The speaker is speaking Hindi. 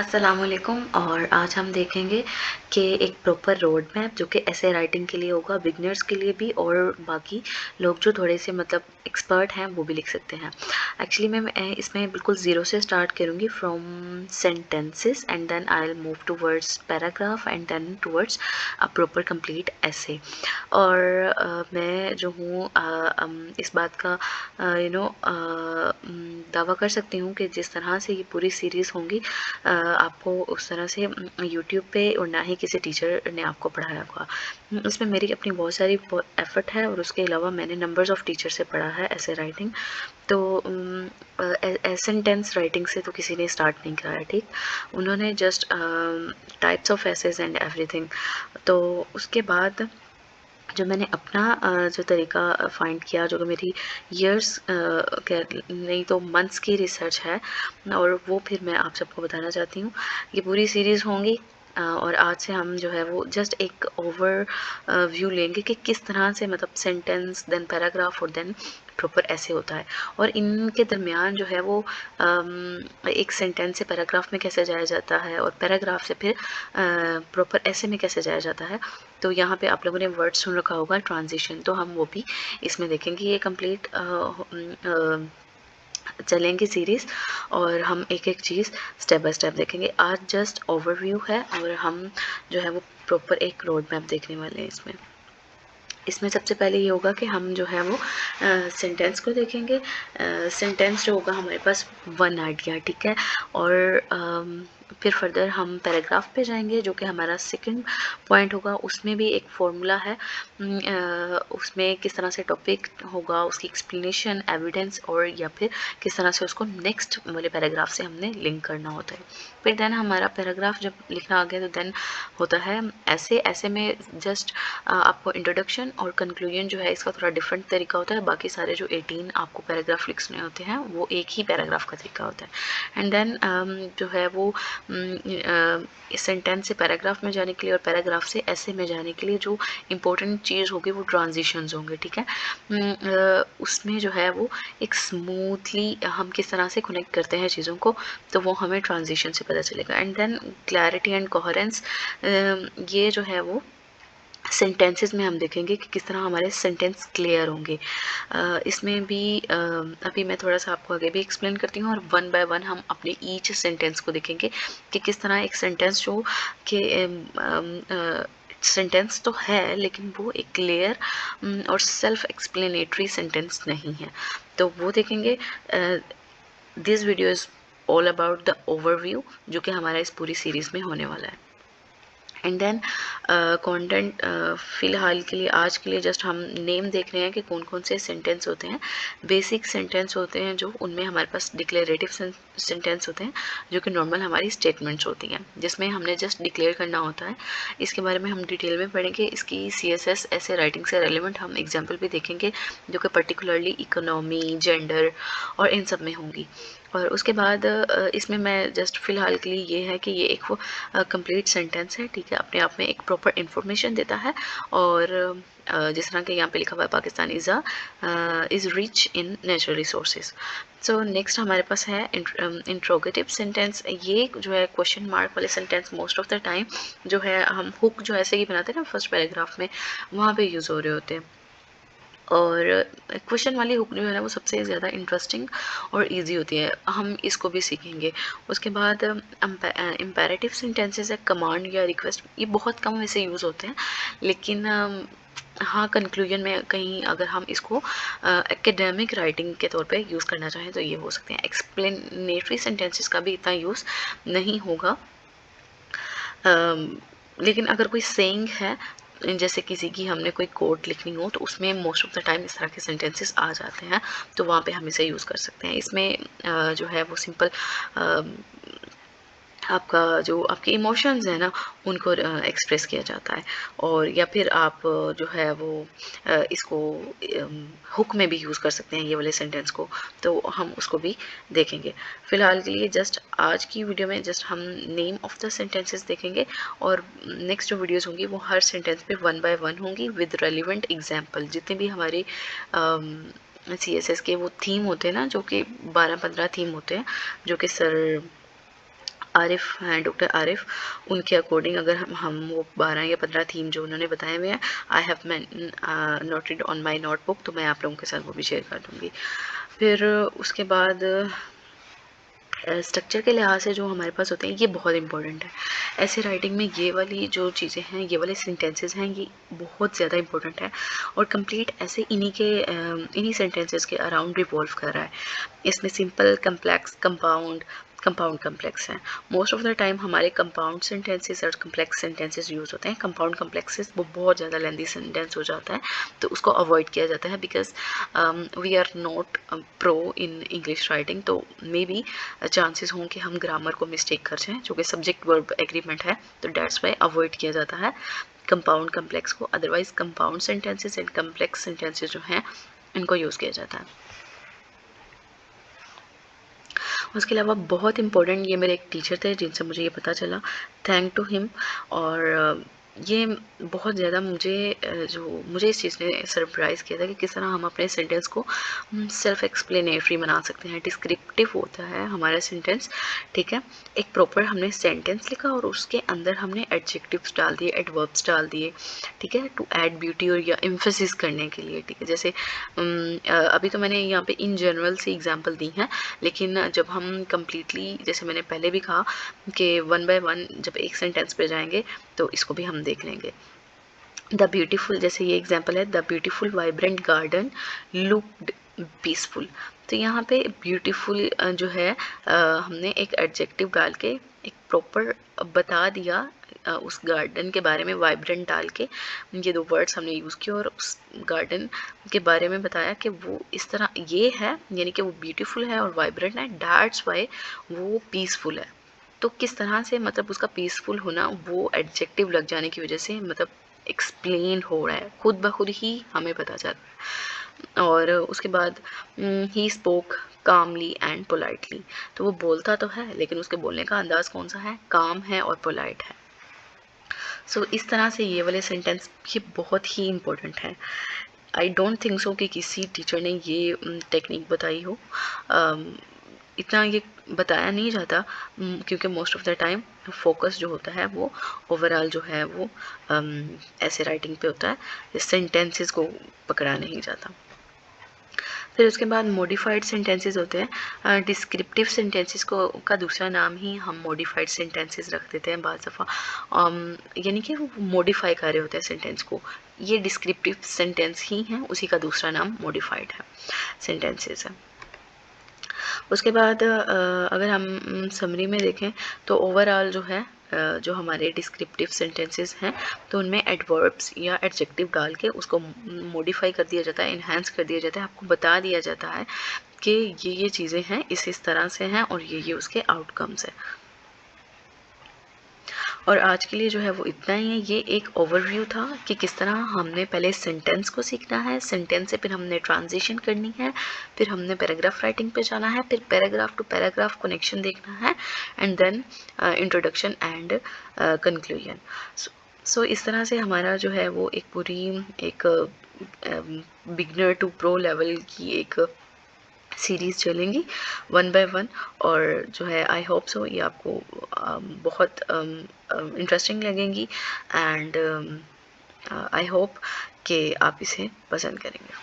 अस्सलामुअलैकुम। और आज हम देखेंगे कि एक प्रॉपर रोड मैप जो कि ऐसे राइटिंग के लिए होगा, बिगनर्स के लिए भी और बाकी लोग जो थोड़े से मतलब एक्सपर्ट हैं वो भी लिख सकते हैं। एक्चुअली मैं इसमें बिल्कुल ज़ीरो से स्टार्ट करूँगी, from sentences and then I will move towards paragraph and then towards a proper complete ऐसे। और मैं जो हूँ इस बात का दावा कर सकती हूँ कि जिस तरह से ये पूरी सीरीज़ होंगी आपको उस तरह से यूट्यूब पे और ना ही किसी टीचर ने आपको पढ़ाया होगा। इसमें मेरी अपनी बहुत सारी एफ़र्ट है और उसके अलावा मैंने नंबर्स ऑफ़ टीचर से पढ़ा है ऐसे राइटिंग। तो सेंटेंस राइटिंग से तो किसी ने स्टार्ट नहीं कराया, ठीक। उन्होंने just types of essays and everything. तो उसके बाद जो मैंने अपना जो तरीका फाइंड किया, जो कि मेरी ईयर्स नहीं तो मंथ्स की रिसर्च है, और वो फिर मैं आप सबको बताना चाहती हूँ। ये पूरी सीरीज़ होंगी और आज से हम जो है वो जस्ट एक ओवर व्यू लेंगे कि किस तरह से मतलब सेंटेंस देन पैराग्राफ और देन प्रॉपर ऐसे होता है, और इनके दरमियान जो है वो एक सेंटेंस से पैराग्राफ में कैसे जाया जाता है और पैराग्राफ से फिर प्रॉपर ऐसे में कैसे जाया जाता है। तो यहाँ पे आप लोगों ने वर्ड सुन रखा होगा ट्रांजिशन, तो हम वो भी इसमें देखेंगे। ये कंप्लीट चलेंगी सीरीज़ और हम एक एक चीज़ स्टेप बाय स्टेप देखेंगे। आज जस्ट ओवरव्यू है और हम जो है वो प्रॉपर एक रोड मैप देखने वाले हैं। इसमें सबसे पहले ये होगा कि हम जो है वो सेंटेंस को देखेंगे। सेंटेंस जो होगा हमारे पास वन आइडिया, ठीक है। और फिर फर्दर हम पैराग्राफ पे जाएंगे जो कि हमारा सेकंड पॉइंट होगा। उसमें भी एक फॉर्मूला है, उसमें किस तरह से टॉपिक होगा, उसकी एक्सप्लेनेशन, एविडेंस, और या फिर किस तरह से उसको नेक्स्ट वाले पैराग्राफ से हमने लिंक करना होता है। फिर देन हमारा पैराग्राफ जब लिखना आ गया तो देन होता है ऐसे। ऐसे में जस्ट आपको इंट्रोडक्शन और कंक्लूजन जो है इसका थोड़ा डिफरेंट तरीका होता है। बाकी सारे जो 18 आपको पैराग्राफ लिखने होते हैं वो एक ही पैराग्राफ का तरीका होता है। एंड देन जो है वो इस सेंटेंस से पैराग्राफ में जाने के लिए और पैराग्राफ से ऐसे में जाने के लिए जो इम्पोर्टेंट चीज़ होगी वो ट्रांजिशंस होंगे, ठीक है। उसमें जो है वो एक स्मूथली हम किस तरह से कनेक्ट करते हैं चीज़ों को, तो वो हमें ट्रांजिशन से पता चलेगा। And then clarity and coherence, ये जो है वो सेंटेंसेस में हम देखेंगे कि किस तरह हमारे सेंटेंस क्लियर होंगे। इसमें भी अभी मैं थोड़ा सा आपको आगे भी एक्सप्लेन करती हूँ, और वन बाय वन हम अपने ईच सेंटेंस को देखेंगे कि किस तरह एक सेंटेंस जो कि सेंटेंस तो है लेकिन वो एक क्लियर और सेल्फ एक्सप्लेनेटरी सेंटेंस नहीं है, तो वो देखेंगे। This video is all about the overview जो कि हमारा इस पूरी सीरीज़ में होने वाला है। एंड देन कंटेंट फ़िलहाल के लिए आज के लिए जस्ट हम नेम देख रहे हैं कि कौन कौन से सेंटेंस होते हैं। बेसिक सेंटेंस होते हैं जो, उनमें हमारे पास डिक्लेरेटिव सेंटेंस होते हैं जो कि नॉर्मल हमारी स्टेटमेंट्स होती हैं जिसमें हमने जस्ट डिक्लेयर करना होता है। इसके बारे में हम डिटेल में पढ़ेंगे। इसकी CSS ऐसे राइटिंग से रेलिवेंट हम एग्जाम्पल भी देखेंगे जो कि पर्टिकुलरली इकोनॉमी, जेंडर और इन सब में होंगी। और उसके बाद इसमें मैं जस्ट फ़िलहाल के लिए ये है कि ये एक वो कंप्लीट सेंटेंस है, ठीक है, अपने आप में एक प्रॉपर इंफॉर्मेशन देता है। और जिस तरह के यहाँ पे लिखा हुआ है Pakistan is rich in natural resources. So next हमारे पास है इंट्रोगेटिव सेंटेंस। ये जो है क्वेश्चन मार्क वाले sentence most of the time जो है हम हुक जो ऐसे ही बनाते हैं ना फर्स्ट पैराग्राफ में, वहाँ पे यूज़ हो रहे होते हैं। और क्वेश्चन वाली हुक जो है ना वो सबसे ज़्यादा इंटरेस्टिंग और इजी होती है, हम इसको भी सीखेंगे। उसके बाद इम्पेरेटिव सेंटेंसेस है, कमांड या रिक्वेस्ट, ये बहुत कम वैसे यूज़ होते हैं, लेकिन हाँ कंक्लूजन में कहीं अगर हम इसको एकेडमिक राइटिंग के तौर पे यूज़ करना चाहें तो ये हो सकते हैं। एक्सप्लेनेटरी सेंटेंसेस का भी इतना यूज़ नहीं होगा, लेकिन अगर कोई सेइंग है जैसे किसी की हमने कोई कोट लिखनी हो तो उसमें मोस्ट ऑफ द टाइम इस तरह के सेंटेंसेस आ जाते हैं, तो वहाँ पे हम इसे यूज़ कर सकते हैं। इसमें जो है वो सिंपल आपका जो आपके इमोशंस हैं ना उनको एक्सप्रेस किया जाता है। और या फिर आप जो है वो इसको हुक में भी यूज़ कर सकते हैं ये वाले सेंटेंस को, तो हम उसको भी देखेंगे। फ़िलहाल के लिए जस्ट आज की वीडियो में जस्ट हम नेम ऑफ द सेंटेंसेस देखेंगे, और नेक्स्ट जो वीडियोस होंगी वो हर सेंटेंस पे वन बाय वन होंगी विद रेलिवेंट एग्जांपल। जितने भी हमारे CSS के वो थीम होते हैं ना, जो कि 12-15 थीम होते हैं जो कि सर आरिफ हैं, डॉक्टर आरिफ, उनके अकॉर्डिंग अगर हम वो 12 या 15 थीम जो उन्होंने बताए हुए हैं, I have noted on my notebook, तो मैं आप लोगों के साथ वो भी शेयर कर दूँगी। फिर उसके बाद स्ट्रक्चर के लिहाज से जो हमारे पास होते हैं ये बहुत इंपॉर्टेंट है। ऐसे राइटिंग में ये वाली जो चीज़ें हैं, ये वाले सेंटेंसेस हैं, ये बहुत ज़्यादा इंपॉर्टेंट है और कंप्लीट ऐसे इन्हीं सेंटेंसेस के अराउंड रिवॉल्व कर रहा है। इसमें सिंपल, कम्प्लेक्स, कंपाउंड कम्प्लेक्स हैं। मोस्ट ऑफ द टाइम हमारे कंपाउंड सेंटेंसेस और कम्प्लेक्स सेंटेंसेस यूज़ होते हैं। कंपाउंड कम्प्लेक्सेस वो बहुत ज़्यादा लेंथी सेंटेंस हो जाता है, तो उसको अवॉइड किया जाता है because we are not pro in English writing, तो मे बी चांसेस हों कि हम ग्रामर को मिस्टेक कर जाएँ, जो कि सब्जेक्ट वर्ब एग्रीमेंट है, तो डेट्स वाई अवॉइड किया जाता है कंपाउंड कम्प्लेक्स को। Otherwise compound sentences and complex sentences जो हैं इनको यूज़ किया जाता है। उसके अलावा बहुत इंपॉर्टेंट, ये मेरे एक टीचर थे जिनसे मुझे ये पता चला, थैंक टू हिम। और ये बहुत ज़्यादा मुझे इस चीज़ ने सरप्राइज़ किया था कि किस तरह हम अपने सेंटेंस को सेल्फ एक्सप्लेनेटरी बना सकते हैं। डिस्क्रिप्टिव होता है हमारा सेंटेंस, ठीक है। एक प्रॉपर हमने सेंटेंस लिखा और उसके अंदर हमने एडजेक्टिव्स डाल दिए, एडवर्ब्स डाल दिए, ठीक है, टू ऐड ब्यूटी और या एम्फेसिस करने के लिए, ठीक है। जैसे अभी तो मैंने यहाँ पे इन जनरल सी एग्जांपल दी हैं, लेकिन जब हम कम्प्लीटली, जैसे मैंने पहले भी कहा कि वन बाय वन जब एक सेंटेंस पे जाएंगे तो इसको भी हम देख लेंगे। द ब्यूटीफुल, जैसे ये एग्जांपल है, the beautiful vibrant garden looked peaceful. तो यहाँ पे ब्यूटीफुल जो है हमने एक एडजेक्टिव डाल के एक प्रॉपर बता दिया उस गार्डन के बारे में, वाइब्रेंट डाल के ये दो वर्ड्स हमने यूज़ किए और उस गार्डन के बारे में बताया कि वो इस तरह ये है, यानी कि वो ब्यूटीफुल है और वाइब्रेंट है, दैट्स वाई वो पीसफुल है। तो किस तरह से मतलब उसका पीसफुल होना वो एडजेक्टिव लग जाने की वजह से मतलब एक्सप्लेन हो रहा है, खुद ब खुद ही हमें पता चल रहा है। और उसके बाद ही स्पोक कामली एंड पोलाइटली, तो वो बोलता तो है लेकिन उसके बोलने का अंदाज कौन सा है, काम है और पोलाइट है। सो इस तरह से ये वाले सेंटेंस ये बहुत ही इम्पोर्टेंट है। आई डोंट थिंक सो कि किसी टीचर ने ये टेक्निक बताई हो। इतना ये बताया नहीं जाता क्योंकि most of the time focus जो होता है वो ओवरऑल जो है वो ऐसे राइटिंग पे होता है, सेंटेंसेस को पकड़ा नहीं जाता। फिर उसके बाद मॉडिफाइड सेंटेंसेस होते हैं। डिस्क्रिप्टिव सेंटेंसेस को का दूसरा नाम ही हम मॉडिफाइड सेंटेंसेस रख देते हैं बाज़ दफ़ा, यानी कि वो मॉडिफाई कर रहे होते हैं सेंटेंस को। ये डिस्क्रिप्टिव सेंटेंस ही हैं, उसी का दूसरा नाम मॉडिफाइड है सेंटेंसेस है। उसके बाद अगर हम समरी में देखें तो ओवरऑल जो है जो हमारे डिस्क्रिप्टिव सेंटेंसेस हैं तो उनमें एडवर्ब्स या एडजेक्टिव डाल के उसको मॉडिफाई कर दिया जाता है, इन्हांस कर दिया जाता है, आपको बता दिया जाता है कि ये चीज़ें हैं, इस तरह से हैं और ये उसके आउटकम्स हैं। और आज के लिए जो है वो इतना ही है। ये एक ओवरव्यू था कि किस तरह हमने पहले सेंटेंस को सीखना है, सेंटेंस से फिर हमने ट्रांजिशन करनी है, फिर हमने पैराग्राफ राइटिंग पे जाना है, फिर पैराग्राफ टू पैराग्राफ कनेक्शन देखना है and then introduction and conclusion. So इस तरह से हमारा जो है वो एक पूरी एक बिगनर टू प्रो लेवल की एक सीरीज़ चलेंगी वन बाय वन। और जो है आई होप सो ये आपको बहुत इंटरेस्टिंग लगेंगी एंड आई होप कि आप इसे पसंद करेंगे।